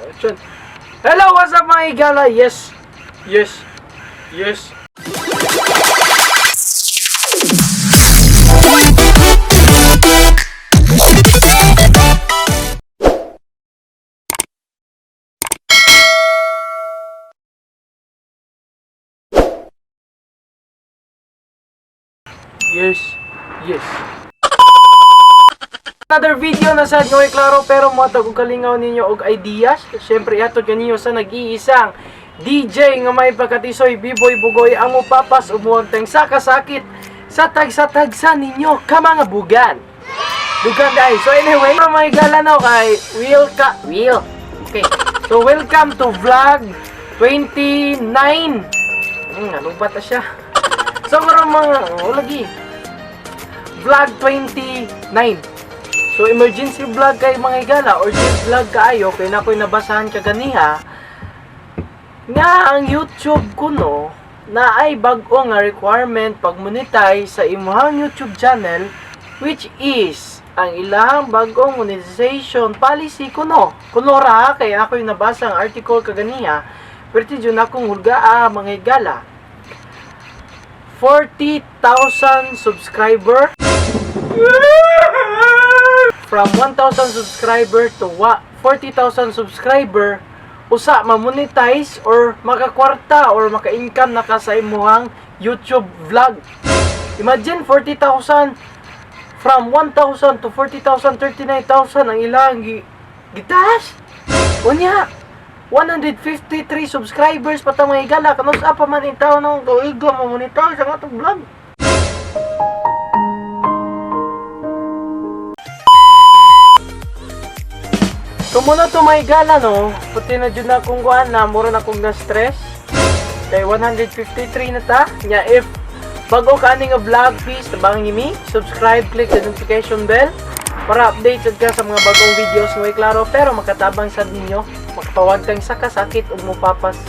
Hello, what's up mga igala? Yes. Yes. Another video na sad nga klaro pero matag og kalingaw ninyo og ideas. Syempre ato kaninyo sa nag-iisang DJ nga may pagkatisoy biboy bugoy ang upapas umuwag tang sakasakit sa tag sa ninyo ka mga bugan. Dugan guys. So anyway, mga gala na kay Will. Okay. So welcome to vlog 29. Ano ba ta siya? So karon mga lagi. Vlog 29. So emergency vlog kay mga igala or just vlog kaayo kay nakoy nabasahan ka ganiha nga ang YouTube kuno na ay bag-o nga requirement pag monetize sa imong YouTube channel, which is ang ilang bag-ong monetization policy kuno ra kay ako'y nabasa ang article kaganiha pero jud akong hulgaa mga igala 40,000 subscriber from 1,000 subscriber to 40,000 subscriber usa ma-monetize or makakwarta or maka-income na ka sa imuhang YouTube vlog. Imagine 40,000 from 1,000 to 40,000, 39,000 ang ilang gitaas. Unya 153 subscribers patang mga igala kanus pa man itaw nang tuiga ma-monetize ang atong vlog. Muna to may gala no, puti na dyan na kung kuhan na, mura na kong na-stress. Kaya 153 na ta. Nya if bago ka aning vlog, please tabang nimi, subscribe, click the notification bell para updated ka sa mga bagong videos mo klaro. Pero makatabang sa ninyo, makapawag tang sakasakit o mupapas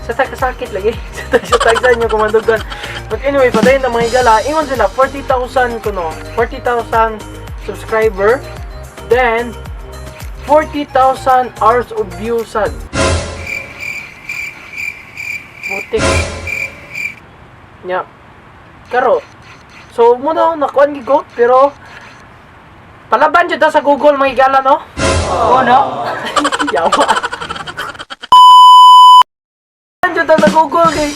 sa sakasakit lagi. sa tagsa nyo kumandugan. But anyway, padayon na mga gala, ingon sila 40,000 kuno, 40,000 subscriber, then 40,000 hours of views sad. Butik. Nya. Karo. So muna nakuan gigo pero palaban jud ta sa Google mga igala no? Oo no. Yawa. Palaban jud ta sa Google kay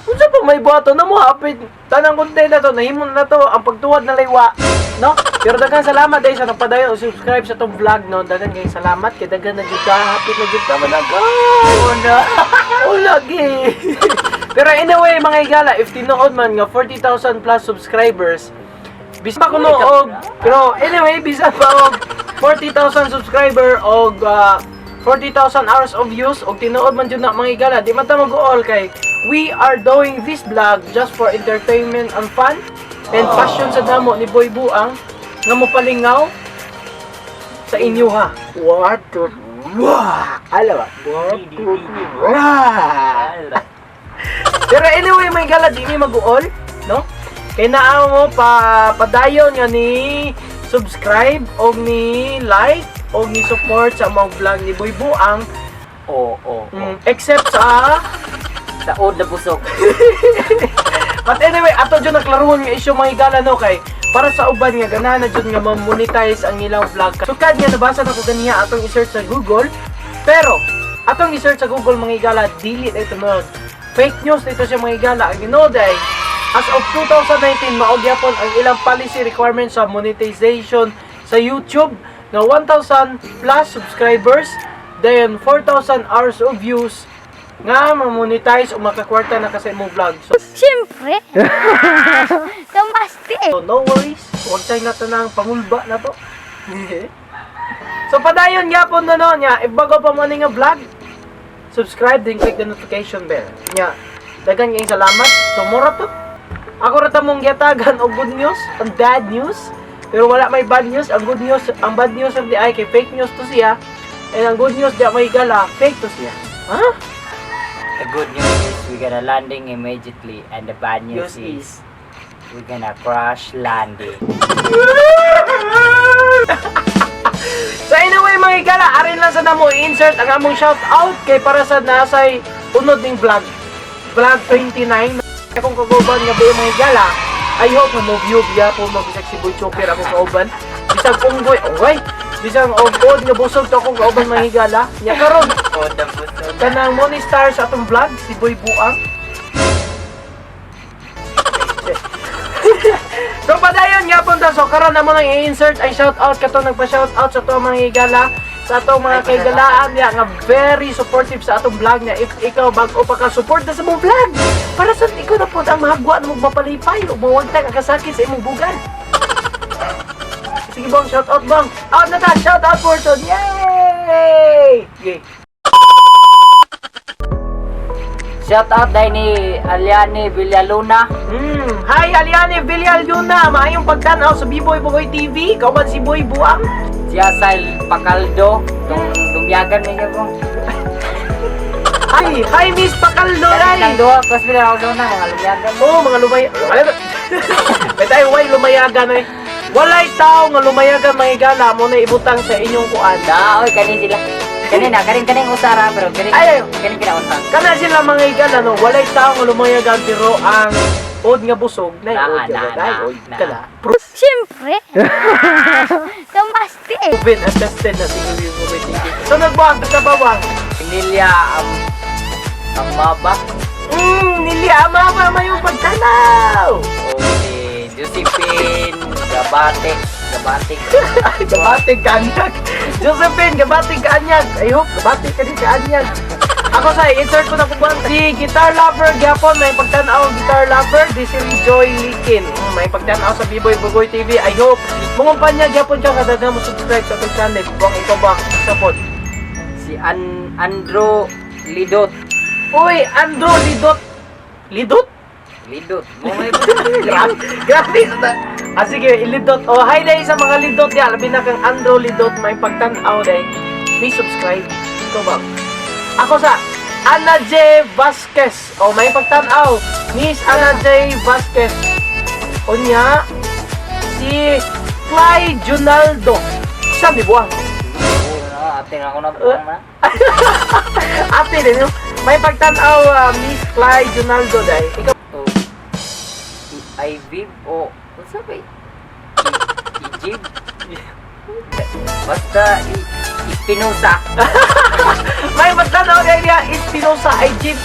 unsa pa may buhato na mo hapit tanang content na to nahimo na to ang pagtuwad na laywa no? Pero daghang salamat dahil sa nagpadayon o subscribe sa tong vlog no. Daghang kay salamat kay daghan na jud ka hapit na jud ka managay. Oh lagi. Pero anyway mga igala, if tinuod man nga 40,000 plus subscribers bisan pa kuno og pero anyway bisan pa og 40,000 subscriber og 40,000 hours of views og tinuod man jud na mga igala, di man ta mag-uol kay we are doing this vlog just for entertainment and fun and passion sa damo ni Boy Buang nga mopalingaw sa inyo ha. What to ala ba? Pero anyway may gala di mi mag-uol no? Kay naa mo padayon nga ni subscribe og ni like og ni support sa mga vlog ni Boy Buang. Except sa Taod na busog. But anyway, ato dyan naklaruhon nga issue mga igala no kay para sa uban nga ganahan na dyan nga ma-monetize ang ilang vlog. Sukad nga nabasa na ko ganiya atong i-search sa Google. Pero atong i-search sa Google mga igala dili na ito no. Fake news ito siya mga igala. Ang ginoday as of 2019 maog yapon ang ilang policy requirements sa monetization sa YouTube na 1,000 plus subscribers then 4,000 hours of views nga ma-monetize o makakwarta na kasi imong vlog. So, siyempre. Kamaste. So, no worries. Huwag tayo na tanang pangulba na to. So, padayon yapon na no nya. If bago pa mo nga vlog, subscribe then click the notification bell. Nya, dagan nga salamat. So, mura to. Ako rata mong giatagan og good news and bad news. Pero wala may bad news. Ang good news, ang bad news of the ay kay fake news to siya. And ang good news di may gala, fake to siya. Huh? The good news is we're gonna landing immediately, and the bad news is we're gonna crash landing. So anyway mga mga higala, arin lang sa namo i-insert ang among shoutout kay para sa nasay unod ning vlog. Vlog 29. Akong kaguban nga ba mga higala, I hope na mo view biya po magbisag si Boy Choker akong kauban. Bisag punggoy, okay? Bisag og nga busog to akong kauban mga higala. Nya karon, Oh, the busog. kanang monistar sa atong vlog, si Boy Buang. So padayon nga punta, so karon na mo nang i-insert ay shoutout kato nagpa-shoutout sa to mga higala, sa atong mga kaigalaan niya nga very supportive sa atong vlog niya. If ikaw bag-o pa ka support na sa mong vlog, para sa ikaw na po ang mahagwa na magmapalipay o mawagtang ang kasakit sa imong bugan. Sige bang, shoutout bang. Out na ta, shoutout portion. Yay! Okay. Shout out dahil ni Aliani Villaluna. Hi Aliane Villaluna, maayong pagtanaw sa B-Boy Bugoy TV. Ikaw man si Boy Buang. Si Asail Pacaldo. Itong lumyagan niya po. Hi Miss Pacaldo. Nang duha, kasi ako doon na mga lumyagan. Oh, mga lumay... May tayo, way lumayagan eh. Walay tao nga lumayagan mga higala mo na ibutang sa inyong kuan. Oy, kanin sila. Kanin usara, pero kanin kinaunta. Kana sila mga higala, no? Walay tao nga lumayagan, pero ang od nga busog, na od na. kala. Siyempre. Kamaste. Proven at tested na siguro yung mga tingin. So nagbuang, sa bawang. Pinilya ang maba. Niliama pa yung pagtanaw. O si Josephine Gabatik. Gabatig kaanyag. Josephine, gabatig kaanyag. I hope gabatig ka din kaanyag. Ako sa insert ko na kung si Guitar Lover Gapon, may pagtanaw Guitar Lover, di si Joy Likin. May pagtanaw sa B-Boy Bugoy TV. I hope mungumpanya Gapon ka kada mo subscribe sa ating channel. Kung ikaw ba sapod. Si Andrew Lidot. Uy, Andrew Lidot. Lidot? Lidot. Mo may Grabe. Sige, ilidot. Hi day sa mga lidot ya. Labi na kang Andrew Lidot, may pagtanaw day. Please subscribe. Ito ba? Ako sa Ana J. Vasquez. May pagtanaw. Miss Ana J. Vasquez. Unya, si Clyde Junaldo. Saan di buwang? Ate nga ako na po na. Ate din yun. May pagtanaw, Miss Clyde Junaldo day. Ikaw. Ivib o what's up Ijib. Basta Espinosa. May pagtanaw day niya. Espinosa. Ijib.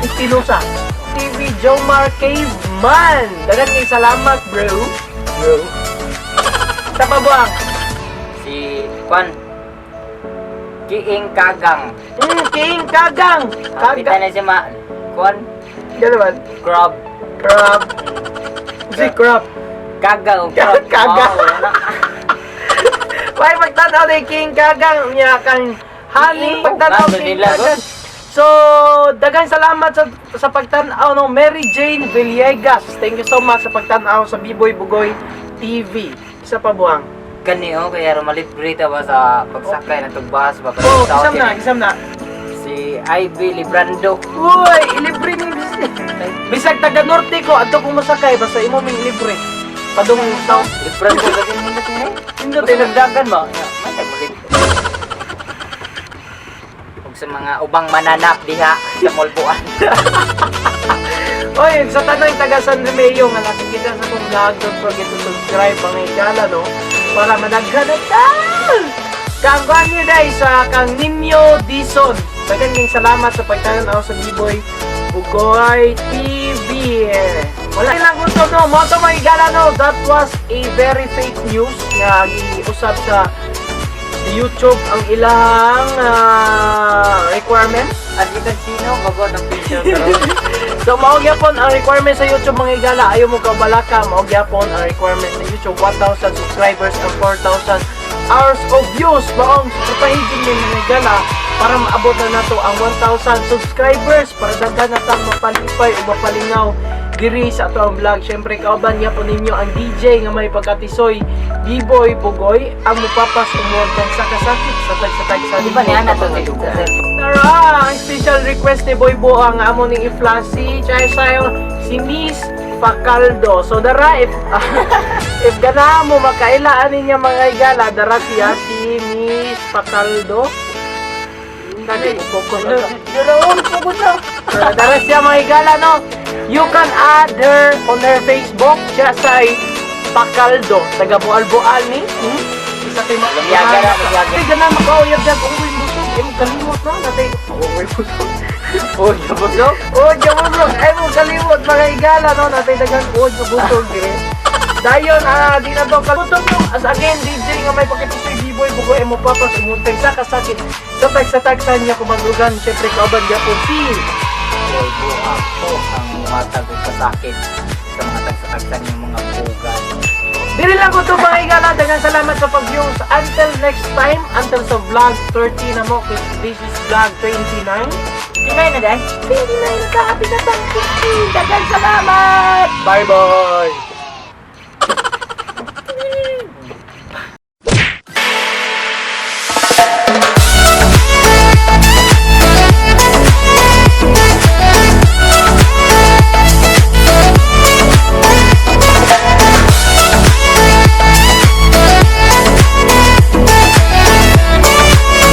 Espinosa. TV Jomar Caveman. Dagan kay salamat, bro. Sa pabuang. Si Kwan Kiing Kagang. King Kagang. Kita na siya Kwan Gano'n. Crab. Crab. Si Crab. Kagang. Kagang. May pagtanaw ni King Kagang. Niya kang haning pagtanaw King Kagang. So, dagang salamat sa pagtanaw ng Mary Jane Villegas. Thank you so much sa pagtanaw sa B-Boy Bugoy TV. Isa pa buwang. Kani kaya malibre ta ba sa pagsakay ng tugbahas ba? Isam na. Si Ivy Librando. Uy, ilibre ni bisag taga norte ko, adto kong masakay, basta imo ming libre. Padung south. Librando lagi nindot ni. Indot Ito nagdagan mo. May malibre. Ug sa mga ubang mananap diha sa Molbuan. Oy, sa tanay taga San Remeo nga nakikita sa kong vlog, don't forget to subscribe mga ikala, no? Para managhan na ta! Kangkuhan niyo dahil sa kang Ninyo Dison. Dagang salamat sa pagtanaw sa B-Boy Bugoy TV. Wala lang gusto, no? Moto mga ikala, no? That was a very fake news nga giusap sa YouTube ang ilang requirement. As you can see, no, bago ng picture pero So, maugyapon ang requirement sa YouTube mga igala. Ayaw mo kabalaka, maugyapon ang requirement sa YouTube. 1,000 subscribers and 4,000 hours of views. Maong supahigin din mga igala para maabot na nato ang 1,000 subscribers para daghan na tang mapalipay o mapalingaw diri sa ato ang vlog. Syempre kauban niya po ninyo ang DJ nga may pagkatisoy B-Boy Bugoy ang mupapas umuwag kang sakasakit sa tag sa di ba niya na to si Tara! Ang special request ni Boy Bo ang amo ning i-flash si Chaysayo si Miss Pacaldo. So dara if ganahan mo makailaan niya mga igala, dara siya si Miss Miss Pacaldo. Dali, focus na. Dalaon po ko siya. Dara siya mga higala, no? You can add her on her Facebook. Siya sa Pacaldo. Taga Bual-Bual ni. Isa kayo Lumiyaga na, lumiyaga. Ay, ganang makauyab dyan. Uy, busog. Ay, mo kalimot na. Natay. Uy, busog. Oh, busog. Oh, busog. Ay, mo kalimot mga higala, no? Natay dagang busog. Dayon, di na to kalutong yung as again, DJ nga may pakitisoy B-boy, bugoy mo papas, umuntay sa kasakit. Sa tag-sa-tagsan niya kumandugan, syempre kauban niya po si Boy, buhak po ang matag o kasakit sa mga tagsakagsan yung mga pugan. Dili lang ko to mga higala, dagang salamat sa pag-views. Until next time, until sa vlog 30 na mo, this is vlog 29. Tinay na dahil. 29 na ka, happy na tang dagang salamat! Bye-bye!